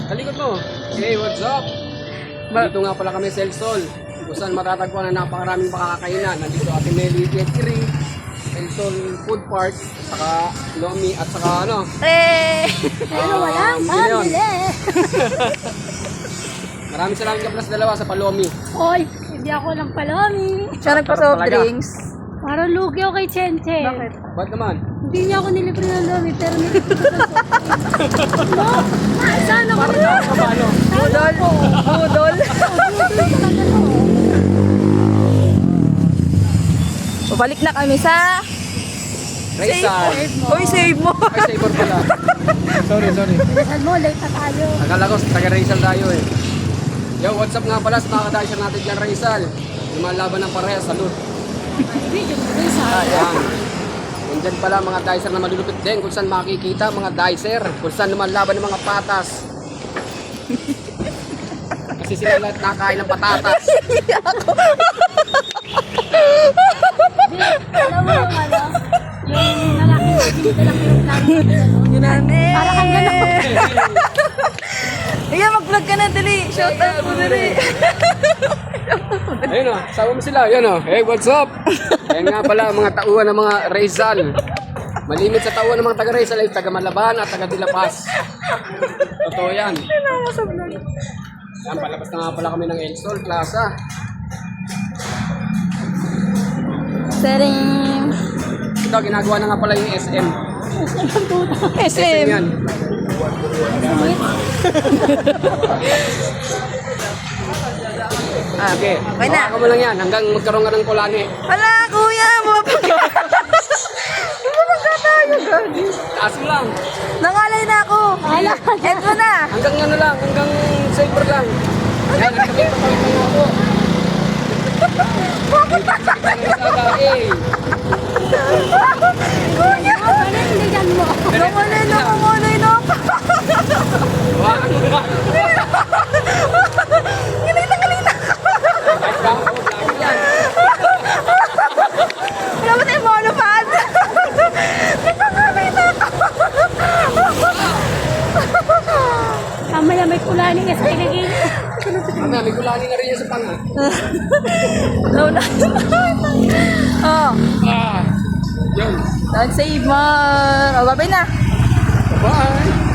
Talikod mo. Hey, what's up? Dito nga pala kami sa El Sol. Kung saan matatagpuan na napakaraming makakainan. Nandito Ate Meli Eatery, El Sol Food Park, saka Lomi at saka ano. Pero walang Sino yun? pamili. Maraming salamat ka pala sa dalawa sa Palomi. Hoy, hindi ako ng palomi. Siya nagpa-soft Talaga. drinks. Parang lugi ako kay Chenchen. Bakit? Ba't naman? Hindi niya ako nilibre ng lomi, pero nilibre ko ng soft drinks. No? Sana ko na. Paano? Budol. Budol. Pabalik na kami sa... Raysal. Uy, save mo. Ay, saver pala. Sorry. Bilisan mo, late na tayo. Akala ko, taga Raysal tayo eh. Yo, what's up nga pala sa mga kadasher natin dyan, Raysal. Lumalaban ng parehas, salud. Video mo, bilisan. Ayan. Nandyan pala mga dicer na malulupit din kung saan makikita mga dicer, kung saan lumalaban ng mga patas. Kasi sila lahat nakain ng patatas. Alam mo yung ano? Yung lalaki na dinidalang yung plano. Yun namin. Para kang gano'n. Ayan, mag-vlog ka na, dali. Shout out mo, dali. Ayun o, sama mo sila. Ayun o, hey, what's up? Ayan nga pala mga tauhan ng mga Raysal. Malimit sa tauhan ng mga taga Raysal ay taga Malaban at taga Dilapas. Totoo yan. Yan, palabas na nga pala kami ng El Sol Plaza. Sering. Ito, ginagawa na nga pala yung SM. SM SM. yan. Okay, Okay na. hawakan mo lang yan hanggang magkaroon ka ng kulani. Wala, kuya. Mapag... Mapagka tayo, gagi. Taas mo lang. Nangalay na ako. Wala. Eto na. Hanggang ano lang, hanggang silver lang. Yan, nagkakita pa rin ako. Kuya. Panindigan mo. Nangalay na, nangalay na ako. Wala ba tayong monopod? Nangalay na ako. Kamaya may kulani ka sa kinagin. May kulani na rin yan sa panga. Lola. Oh, Yun. don't save more. Oh, babay na. Bye!